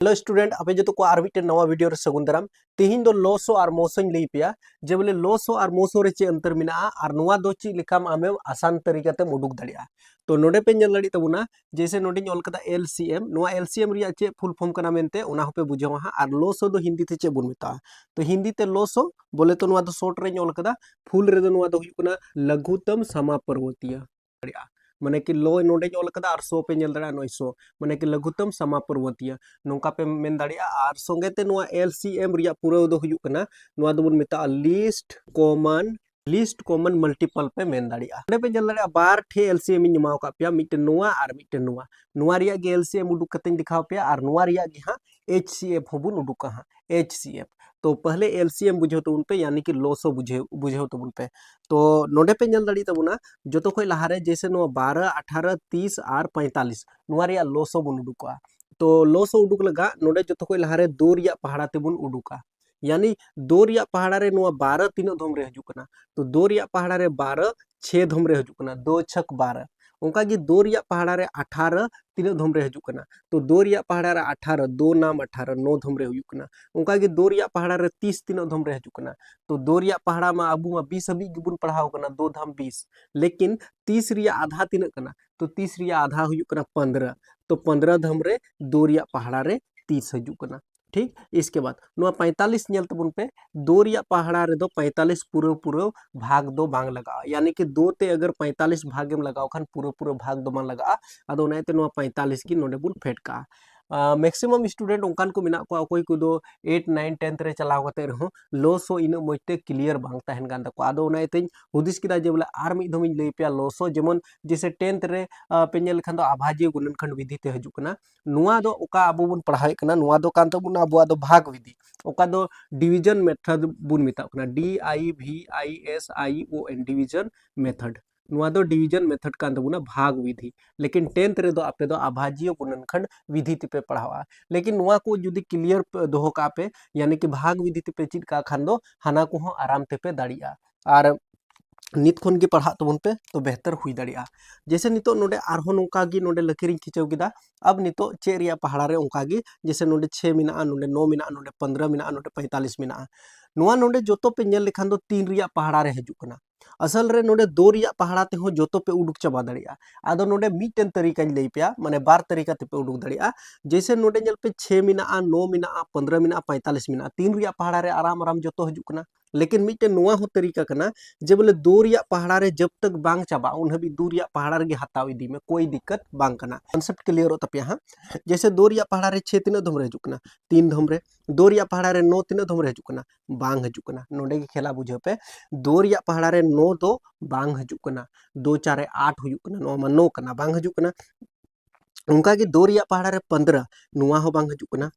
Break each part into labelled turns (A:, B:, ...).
A: Hello student आपे जो को आर मिट्टे नवा वीडियो रे सगुन दाराम तेहिन दो लोसो और मोसो लई पेया जे बोले लोसो और मोसो रे चे अंतर मिना और नुआ दो ची लिखाम आमे आसान तरीका ते उडुक दाड़िया तो नोडे पे ñel दाड़ी तबुना जैसे नोडे ऑल कदा एलसीएम नुआ एलसीएम रिया चे फुल फॉर्म कना मेनते उना होपे बुझावा हा और लोसो दो हिंदी ते चे बुन मेता तो हिंदी ते लोसो बोले तो नुआ दो शॉर्ट रे ñol कदा फुल रे दो नुआ दो हुयु कना लघुतम समापर्वतीय दाड़िया माने कि लो नोडे ñol कदा और सो पे ñel दाड़ा नोय सो माने कि लघुतम समापर्वतीय नोंका पे मेन दाड़िया और संगे ते नुआ एलसीएम रिया पूरा दो हुयु कना नुआ दो बुन मेता लिस्ट कॉमन मल्टीपल पे मेन दाड़िया नोडे पे ñel दाड़िया बार ठे एलसीएम इन जमाव का पेया मिटे नुआ और मिटे नुआ नुआ रिया गे एलसीएम उडुक कते दिखाव पेया और नुआ रिया गे हां एचसीएफ होबुन उडुका हां एचसीएफ तो पहले एलसीएम बुझे तो उन पे यानी कि लोसो बुझे बुझे तो उन पे तो नोडे पे ñel दाड़ी तबुना जो तो कोई लहारे जैसे नुआ 12 18 30 और 45 नुआ रिया लोसो बुन उडुका तो लोसो उडुक लगा नोडे जो तो कोई लहारे दो रिया पहाड़ा ते बुन उडुका यानी दो रिया पहाड़ा रे नुआ 12 तीनो धम रे हजू कना तो दो रिया पहाड़ा रे 12 6 धम रे हजू कना 2 छक 12 उनका की दो रिया पहाड़ा रे 18 तीनो धम रे हजू कना तो दो रिया पहाड़ा रे 18 दो नाम 18 9 धम रे हजू कना उनका की दो रिया पहाड़ा रे 30 तीनो धम रे हजू कना तो दो रिया पहाड़ा मा अबू मा 20 हबी गिबुन पढ़ाव कना 2 धाम 20 लेकिन 30 रिया आधा तीन कना तो 30 रिया आधा हजू कना 15 तो 15 धम रे दो रिया पहाड़ा रे 30 हजू कना ठीक इसके बाद नुआ 45 ñel तबुन पे दो रिया पहाड़ा रे दो 45 पूरा पूरा भाग दो बांग लगा यानी कि दो ते अगर 45 भागेम लगाओ खान पूरा पूरा भाग दो मान लगा अदो नाइते नुआ 45 की नोडे बुन फेट का मैक्सिमम स्टूडेंट उनकान को मिना को अकोय को दो 8 9 10 रे चलाव कते रहो लोसो इनो मोइते क्लियर बांग तहन गान तको अदो नाइते हुदिस किदा जे बोले आर मिद धमिन लई पे लोसो जेमन जैसे 10th रे पे ñel खान दो आभाज्य गुणनखंड विधि ते हजू कना नुआ दो ओका अबो बुन पढ़ाई कना नुआ दो कान तबुन अबो दो भाग विधि ओका दो डिवीजन मेथड बुन मिता कना DIVISION डिवीजन मेथड नुआ दो डिवीजन मेथड कान तबुना भाग विधि लेकिन 10th रे दो आपे दो आभाज्य गुणनखंड विधि पे पढ़ावा लेकिन नुआ को जुदी क्लियर दोहो का पे यानी कि भाग विधि पे चित का खान दो हाना को हो आराम ते पे दाड़िया और नित खन के पढ़ा तबन पे तो बेहतर हुई दाड़िया जैसे नितो नोडे आरहो नोका गी नोडे लकीरिंग खिंचव किदा अब नितो चे रिया पहाड़ा रे ओंका गी जैसे नोडे 6 मिना नोडे 9 मिना नोडे 15 मिना नोडे 45 मिना नुआ नोडे जोतो पे ñel लेखान दो 3 रिया पहाड़ा रे हजू कना असल रे नोडे 2 रिया पहाड़ा ते हो जोतो पे उडुक चबा दाड़िया आदो नोडे मिटन तरीका लई पेया माने बार तरीका ते पे उडुक दाड़िया जैसे नोडे ñel पे 6 मिना 9 मिना 15 मिना 45 मिना 3 रिया पहाड़ा रे आराम आराम जोतो हजू कना लेकिन मिटन नुआ हो तरीका कना जे बोले दो रिया पहाड़ा रे जब तक बांग चाबा उन हबी दो रिया पहाड़ा रे हताव इदी में कोई दिक्कत बांग कना कांसेप्ट क्लियर होता पे हां जैसे दो रिया पहाड़ा रे 6 तीन धम रे हजू कना 3 धम रे दो रिया पहाड़ा रे 9 तीन धम रे हजू कना बांग हजू कना नोडे के खेला बुझे पे दो रिया पहाड़ा रे 9 दो बांग हजू कना 2 4 8 हुयू कना नो मा 9 कना बांग हजू कना उनका की दो रिया पहाड़ा रे 15 नुआ हो बांग हजू कना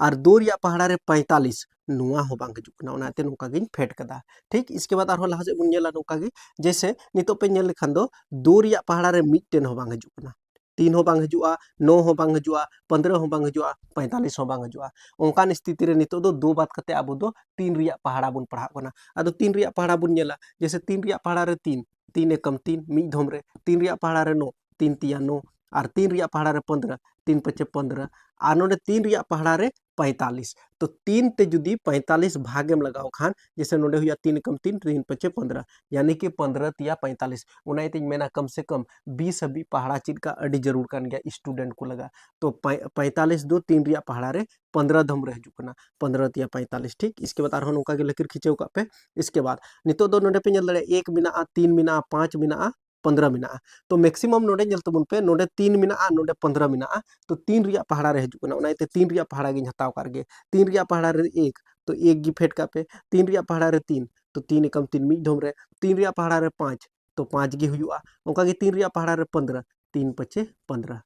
A: और दो रिया पहाड़ा रे 45 नुआ हो बांग हजू कना ओनाते नुका गिन फेट कदा ठीक इसके बाद आरो लहा से बुन ñela नुका गी जैसे नितो पे ñel लेखान दो दो रिया पहाड़ा रे मिटन हो बांग हजू कना 3 हो बांग हजुआ 9 हो बांग हजुआ 15 हो बांग हजुआ 45 हो बांग हजुआ ओंकान स्थिति रे नितो दो बात कते आबो दो 3 रिया पहाड़ा बुन पढ़ा कना अदो 3 रिया पहाड़ा बुन ñela जैसे 3 रिया पहाड़ा रे 3 3 एकम 3 मी धम रे 3 रिया पहाड़ा रे 9 3 तिया 9 और 3 रिया पहाड़ा रे 15 3 पचे 15 और नोडे 3 रिया पहाड़ा रे 45 तो 3 ते जुदी 45 भागे में लगाओ खान जैसे नोडे हुआ 3 कम 3 3 पचे 15 यानी कि 15 तिया 45 उनाइते मेना कम से कम 20 अभी पहाड़ा चित का अड़ी जरूर कर गया स्टूडेंट को लगा तो 45 दो 3 रिया पहाड़ा रे 15 धम रह जुकना 15 तिया 45 ठीक इसके बाद आरो नोका के लकीर खिंचेव का पे इसके बाद नितो दो नोडे पे ñel दड़े 1 मिना 3 मिना 5 मिना 15 मिना तो मैक्सिमम नोडे ñel तबुन पे नोडे 3 मिना नोडे 15 मिना तो 3 रिया पहाड़ा रे हजू कना ओनाइते 3 रिया पहाड़ा गिन हताव कर गे 3 रिया पहाड़ा रे 1 तो 1 गी फेट का पे 3 रिया पहाड़ा रे 3 तो 3 एकम 3 मी धम रे 3 रिया पहाड़ा रे 5 तो 5 गी हुआ ओका गी 3 रिया पहाड़ा रे 15 3 पचे 15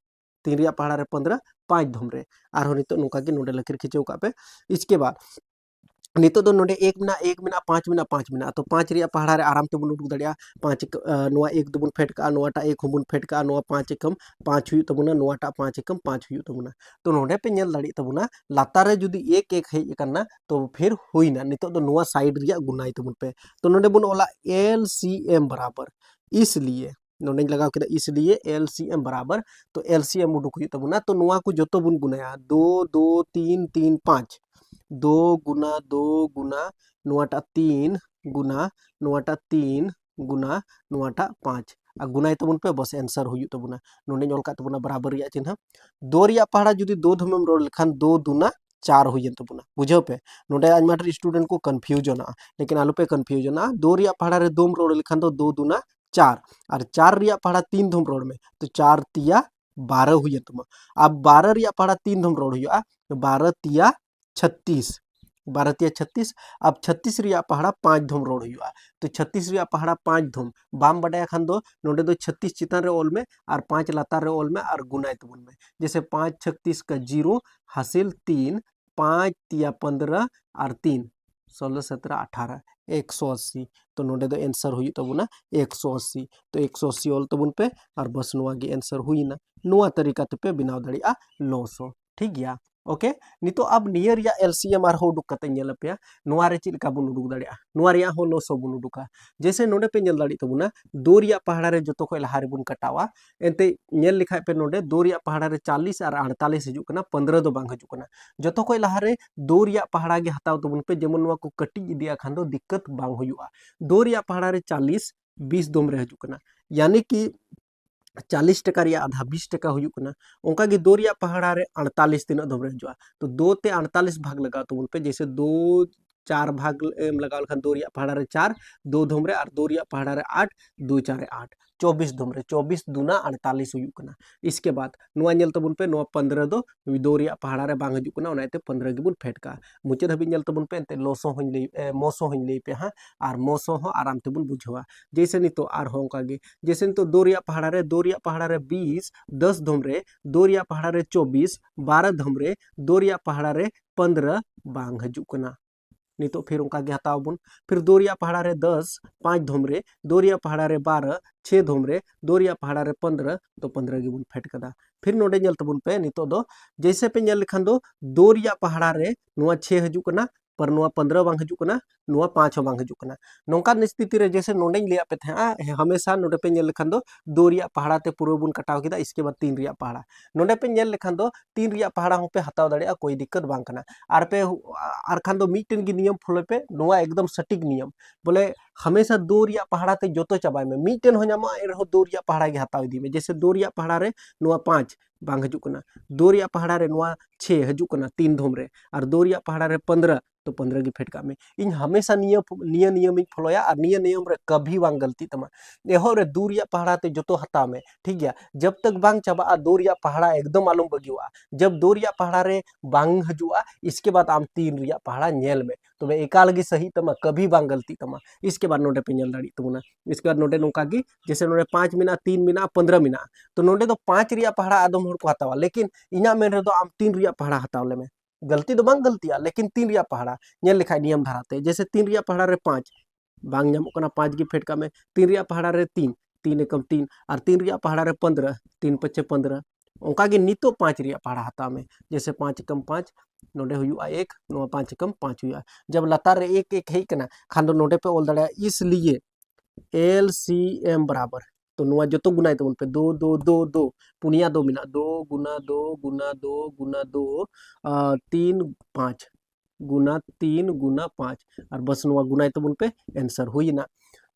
A: 3 रिया पहाड़ा रे 15 5 धम रे आरो नितो नुका गी नोडे लकीर खिंचेव का पे इसके बाद नितो दो नोडे 1 मिना 5 मिना 5 मिना तो 5 रिया पहाड़ा रे आराम ते बुन उडुक दड़िया 5 नुआ 1 दो बुन फेट का नुआटा 1 हुबुन फेट का नुआ 5 एकम 5 हुयु तबुना नुआटा 5 एकम 5 हुयु तबुना तो नोडे पे ñel दाड़ी तबुना लातार रे जुदी 1 1 हेज कना तो फिर हुईना नितो दो नुआ साइड रिया गुनाई तबुन पे तो नोडे बुन ओला LCM बराबर इसलिए नोंडे लगाव केदा इसलिए एलसीएम बराबर तो एलसीएम उडुक हुई तबुना तो नुआ को जोतो बुन गुनाया 2 2 3 3 5 2 गुना 2 गुना नुआटा 3 गुना नुआटा 3 गुना नुआटा 5 आ गुनाय तबुन पे बस आंसर हुई तबुना नोंडे ऑल का तबुना बराबर रिया चिन्ह 2 रिया पहाड़ा जुदी 2 धमेम रोड लेखान 2 दुना 4 हुई तबुना बुझाव पे नोंडे आज माटर स्टूडेंट को कन्फ्यूजन आ लेकिन आलू पे कन्फ्यूजन आ 2 रिया पहाड़ा रे 2 रोड लेखान 2 दुना 4 और 4 रिया पहाड़ा 3 धम रोड में तो 4 तिया 12 हुई तुम अब 12 रिया पहाड़ा 3 धम रोड हुआ तो 12 तिया 36 12 तिया 36 अब 36 रिया पहाड़ा 5 धम रोड हुआ तो 36 रिया पहाड़ा 5 धम बाम बडाया खान दो नोंडे दो 36 चितान रे ओल में और 5 लातार रे ओल में और गुनाय तबुन में जैसे 5 36 का 0 हासिल 3 5 तिया 15 और 3 16 17 18 180 तो नोंडे दो आंसर हुई तबुना 180 तो 180 ओल तबुन पे और बस नुआ गे आंसर हुई ना नुआ तरीका पे बनाव दड़िया 900 ठीक गया ओके नितो अब नियर या एलसीएम आर हो उडुक कते नेल पे नुआ रे चिलका बुन उडुक दड़िया नुआ रिया हो 900 बुन उडुका जैसे नोंडे पे नेल दड़ी तबुना 2 रिया पहाड़ा रे जतो को लहा रे बुन कटावा एनते नेल लिखाय पे नोंडे 2 रिया पहाड़ा रे 40 और 48 हिजुक कना 15 दो बांग हिजुक कना जतो को लहा रे 2 रिया पहाड़ा गे हताव तबुन पे जेमन नुआ को कटी इदिया खान दो दिक्कत बांग हुआ 2 रिया पहाड़ा रे 40 20 दोम रे हिजुक कना यानी कि 40 टका रिया आधा 20 टका हुई कना ओंका गे 2 रिया पहाड़ा रे 48 तीन दम रे हिजुआ तो 2 ते 48 भाग लगा तो उन पे जैसे 2 4 भाग लगाव लखान 2 रिया पहाड़ा रे 4 2 धम रे और 2 रिया पहाड़ा रे 8 2 4 8 24 धम रे 24 दुना 48 हुई कना इसके बाद नुआ नेल तबुन पे नुआ 15 दो 2 रिया पहाड़ा रे बांग हिजुक कना ओनाते 15 गे बुन फेट का मुचाद हबी नेल तबुन पे एंते लोसो हन ले मोसो हन ले पे हां और मोसो हो आराम ते बुन बुझवा जैसे नितो आर हो ओंका गे जैसे नितो 2 रिया पहाड़ा रे 20 10 धम रे 2 रिया पहाड़ा रे 24 12 धम रे 2 रिया पहाड़ा रे 15 बांग हिजुक कना नितो फिर उनका गे हताव बुन फिर 2 रिया पहाड़ा रे 10 5 धम रे 2 रिया पहाड़ा रे 12 6 धम रे 2 रिया पहाड़ा रे 15 तो 15 गे बुन फेट कदा फिर नोडे नेल तबुन पे नितो दो जैसे पे नेल लिखान दो 2 रिया पहाड़ा रे नुआ 6 हिजुक कना पर नुआ 15 बांग हिजुक कना नुआ 5 बांग हिजुक कना नोंका स्थिति रे जैसे नोडे लिया पे थे हमेशा नोडे पे नेल लिखान दो 2 रिया पहाड़ा ते पूरा बुन कटाव केदा इसके बाद 3 रिया पहाड़ा नोडे पे नेल लिखान दो 3 रिया पहाड़ा हो पे हताव दड़िया कोई दिक्कत बांग कना आर पे आर खान दो मीटिन की नियम फॉलो पे नुआ एकदम सटीक नियम बोले हमेशा 2 रिया पहाड़ा ते जोतो चाबाय में मीटिन हो न्यामा एरहो 2 रिया पहाड़ा गे हताव इदी में जैसे 2 रिया पहाड़ा रे नुआ 5 बांग हिजुक कना 2 रिया पहाड़ा रे नुआ 6 हिजुक कना 3 धम रे और 2 रिया पहाड़ा रे 15 तो 15 गे फेट का में इन हमेशा नियम फॉलोया और नियम रे कभी बांग गलती तमा एहो रे 2 रिया पहाड़ा ते जोतो हताव में ठीक गया जब तक बांग चाबा 2 रिया पहाड़ा एकदम आलम बगिवा जब 2 रिया पहाड़ा रे बांग हजुआ इसके बाद आम 3 रिया पहाड़ा नेल में तो मैं एकाल गे सही तमा कभी बांग गलती तमा इसके बाद नोडे पे नेल दाड़ी तबुना इसके बाद नोडे नोका गी जैसे नोडे 5 मिना 3 मिना 15 मिना तो नोडे दो 5 रिया पहाड़ा आदम हर को हतावा लेकिन इना में रे दो आम 3 रिया पहाड़ा हताव ले में गलती तो बांग गलतिया लेकिन 3 रिया पहाड़ा नेल लिखा नियम धाराते जैसे 3 रिया पहाड़ा रे 5 बांग नामो कना 5 गे फेट का में 3 रिया पहाड़ा रे 3 3 एकम 3 और 3 रिया पहाड़ा रे 15 3 पचे 15 ओंका गे नितो 5 रिया पहाड़ा हताव में जैसे 5 एकम 5 नोडे हुआ 1 नो 5 एकम 5 हुआ जब लतार रे 1 1 है कना खान दो नोडे पे ओल दड़िया इसलिए एलसीएम बराबर तो नुआ जतो गुनाय तो उन पे 2 2 2 2 पुनिया 2 मिना 2 गुना 2 गुना 2 गुना 2 3 5 गुना 3 गुना 5 और बस नुआ गुनाय तो उन पे आंसर हुई ना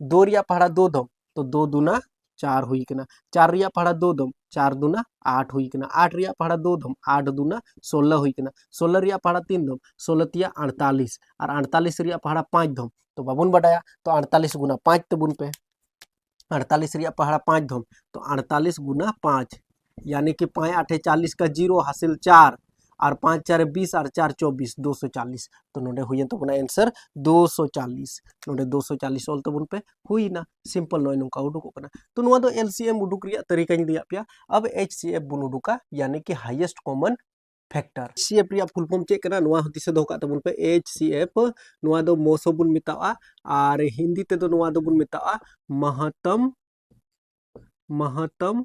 A: 2 रिया पहाड़ा 2 दम तो 2 दुना 4 हुई कना 4 रिया पहाड़ा 2 दम 4 दुना 8 हुई कना 8 रिया पहाड़ा 2 दम 8 दुना 16 हुई कना 16 रिया पहाड़ा 3 दम 16 तिया 48 और 48 रिया पहाड़ा 5 दम तो बाबुन बढ़ाया तो 48 गुना 5 तो बुन पे 48 रिया पहाड़ा 5 धम तो 48 गुना 5 यानी कि 5 8 40 का 0 हासिल 4 और 5 4 20 और 4 24 240 तो नोडे हुई तो बना आंसर 240 नोडे 240 ऑल तो बुन पे हुई ना सिंपल नोय नुका उडुक कना तो नुआ दो एलसीएम उडुक रिया तरीका नी दिया पिया अब एचसीएफ बुन उडुका यानी कि हाईएस्ट कॉमन फैक्टर एचसीएफ रिया फुल फॉर्म चेक करना नुआ होती से दोका तबुन पे एचसीएफ नुआ दो मोसो बुन मितावा और हिंदी ते दो नुआ दो बुन मितावा महत्तम महत्तम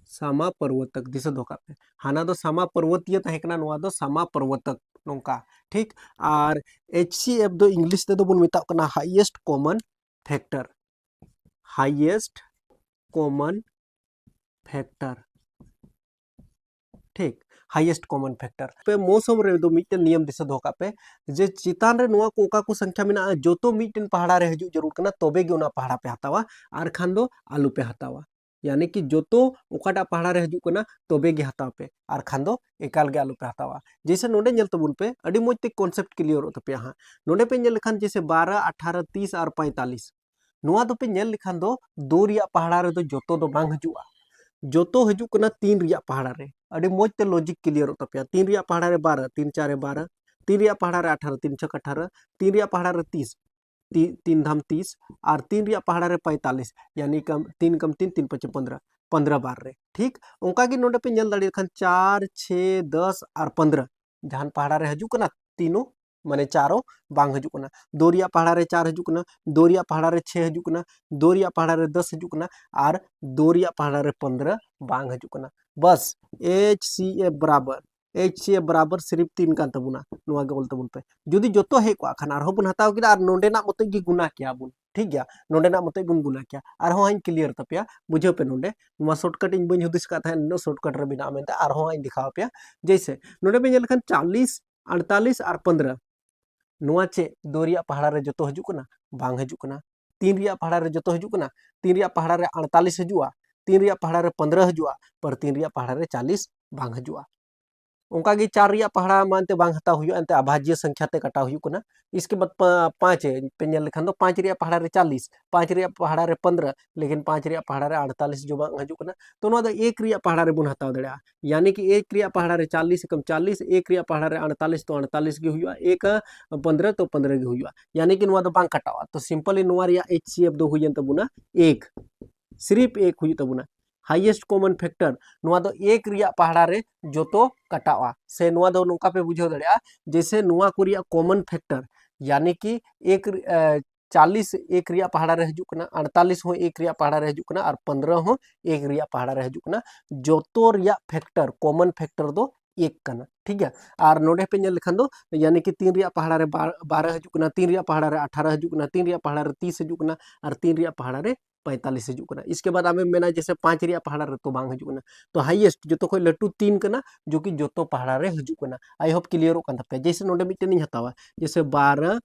A: समापर्वतक दिसे धोका पे हाना दो समापर्वतीय तहे कना नुआ दो समापर्वतक नोंका ठीक और HCF दो इंग्लिश ते दो बुन मिता कना हाईएस्ट कॉमन फैक्टर ठीक हाईएस्ट कॉमन फैक्टर पे मौसम रे दो मिटन नियम दिशा धोका पे जे चितान रे नुआ को ओका को संख्या मेना जो तो मिटन पहाड़ा रे हजू जरूर कना तबे गे उना पहाड़ा पे हतावा आर खान दो आलू पे हतावा यानी कि जो तो ओकाटा पहाड़ा रे हजू कना तबे गे हताव पे आर खान दो एकाल गे आलू पे हतावा जैसे नोडे नेल तबुन पे अडी मोज ते कॉन्सेप्ट क्लियर होता पे हां नोडे पे नेल लेखान जैसे 12 18 30 और 45 नुआ दो पे नेल लेखान दो दो रिया पहाड़ा रे दो जोतो दो बांग हजुआ जोतो हजू कना तीन रिया पहाड़ा रे अड़ी मोज ते लॉजिक क्लियर होता पे तीन रिया पहाड़ा रे 12 3 4 12 तीन रिया पहाड़ा रे 18 3 6 18 तीन रिया पहाड़ा रे 30 तीन धाम 30 और तीन रिया पहाड़ा रे 45 यानी कम तीन 5 15 15 बार रे ठीक उनका की नोडे पे नेल दाड़ी खान 4 6 10 और 15 जहान पहाड़ा रे हजू कना तीनों माने चारों बांग हजू कना दोरिया पहाड़ा रे 4 हजू कना दोरिया पहाड़ा रे 6 हजू कना दोरिया पहाड़ा रे 10 हजू कना और दोरिया पहाड़ा रे 15 बांग हजू कना बस HCF बराबर सिर्फ 3 कान तबुना नुआ गे बोल तबुन पे जुदी जोतो हे को खान आरो बुन हताव किदा और नोंडे ना मते गी गुना किया बुन ठीक गया नोंडे ना मते गुन गुना किया आरो हाइन क्लियर तपिया बुझो पे नोंडे नुआ शॉर्टकट इन बइन हुदिस का था नो शॉर्टकट रे बिना मेनते आरो हाइन दिखाव पे जैसे नोंडे पे नेल खान 40 48 और 15 नुआ चे दोरिया पहाड़ा रे जोतो हजू कना बांग हजू कना तीन रिया पहाड़ा रे जोतो हजू कना तीन रिया पहाड़ा रे 48 हजुआ तीन रिया पहाड़ा रे 15 हजुआ पर तीन रिया पहाड़ा रे 40 बांग हजुआ उनका की चार रिया पहाड़ा मानते बांग हताव हुआ अंते अभाज्य संख्या ते कटाव हुआ कना इसके बाद पांच पे नेल लेखान दो पांच रिया पहाड़ा रे 40 पांच रिया पहाड़ा रे 15 लेकिन पांच रिया पहाड़ा रे 48 जो बांग हजू कना तो नो एक रिया पहाड़ा रे बुन हताव दड़िया यानी कि एक रिया पहाड़ा रे 40 कम 40 एक रिया पहाड़ा रे 48 तो 48 गे हुआ एक 15 तो 15 गे हुआ यानी कि नुआ दो बांग कटावा तो सिंपली नुआ रिया HCF दो हुई तबुना एक सिर्फ एक हुई तबुना हाईएस्ट कॉमन फैक्टर नुआ दो एक रिया पहाड़ा रे जोतो कटावा से नुआ दो नोका पे बुझो दड़िया जैसे नुआ को रिया कॉमन फैक्टर यानी कि एक 40 एक रिया पहाड़ा रे हजू कना 48 हो एक रिया पहाड़ा रे हजू कना और 15 हो एक रिया पहाड़ा रे हजू कना जोतो रिया फैक्टर कॉमन फैक्टर दो एक कना ठीक है और नोडे पे नेल लिखन दो यानी कि तीन रिया पहाड़ा रे 12 हजू कना तीन रिया पहाड़ा रे 18 हजू कना तीन रिया पहाड़ा रे 30 हजू कना और तीन रिया पहाड़ा रे 45 हजू कना इसके बाद आमे मेना जैसे पांच रिया पहाड़ा रे तो बांग हजू कना तो हाईएस्ट जो तो कोई लट्टू तीन कना जो कि जो तो पहाड़ा रे हजू कना आई होप क्लियर होकन तपे जैसे नोडे मिटन हतावा जैसे 12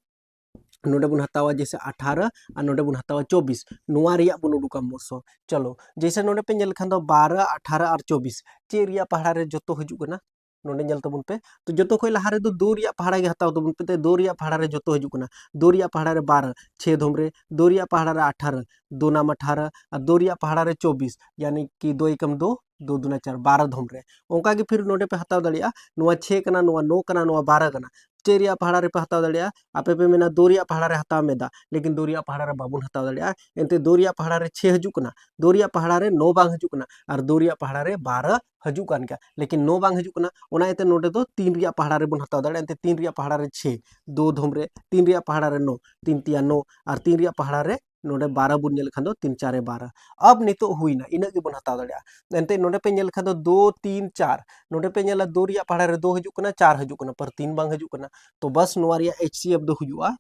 A: नोडे बुन हतावा जैसे 18 और नोडे बुन हतावा 24 नुआ रिया बुन उडुका मोसो चलो जैसे नोडे पे नेल खान दो 12 18 और 24 चे रिया पहाड़ा रे जोतो हजू कना नोडे नेल तबुन पे तो जोतो कोई लहारे दो रिया पहाड़ा गे हताव तबुन पे दो रिया पहाड़ा रे जोतो हजू कना दो रिया पहाड़ा रे 12 6 धोमरे दो रिया पहाड़ा रे 18 दो नाम 18 और दो रिया पहाड़ा रे 24 यानी कि दो एकम दो दो दुना 4 12 धोमरे ओंका के फिर नोडे पे हताव दड़िया नुआ 6 कना नुआ 9 कना नुआ 12 कना चेरिया पहाड़ा रे पे हताव दड़िया आपे पे मेना दोरिया पहाड़ा रे हताव मेदा लेकिन दोरिया पहाड़ा रे बाबुन हताव दड़िया एंते दोरिया पहाड़ा रे 6 हजू कना दोरिया पहाड़ा रे 9 बांग हजू कना और दोरिया पहाड़ा रे 12 हजू कान क्या लेकिन 9 बांग हजू कना ओना एते नोडे दो तीन रिया पहाड़ा रे बुन हताव दड़िया एंते तीन रिया पहाड़ा रे 6 दो धोमरे तीन रिया पहाड़ा रे 9 तीन तिया 9 और तीन रिया पहाड़ा रे नोडे 12 बुन नेल खान दो 3 4 12 अब नितो हुईना इना के बुन हताव दड़िया एंते नोडे पे नेल खान दो 2 3 4 नोडे पे नेला दो रिया पहाड़ा रे 2 हजू कना 4 हजू कना पर 3 बांग हजू कना तो बस नुआ रिया HCF दो हुआ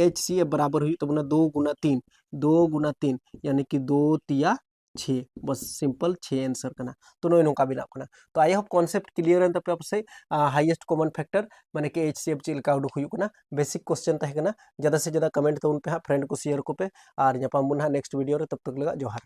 A: HCF बराबर हुई तो बुना 2 गुना 3 यानी कि 2 तिया 6 बस सिंपल 6 आंसर करना तो नोई नोका बिना करना तो आई होप कॉन्सेप्ट क्लियर है तब से हाईएस्ट कॉमन फैक्टर माने कि HCF चिलका उडुक हुई करना बेसिक क्वेश्चन तहे करना ज्यादा से ज्यादा कमेंट तो उन पे फ्रेंड को शेयर को पे और यहाँ पर मुन्हा नेक्स्ट वीडियो रे तब तक लगा जोहार।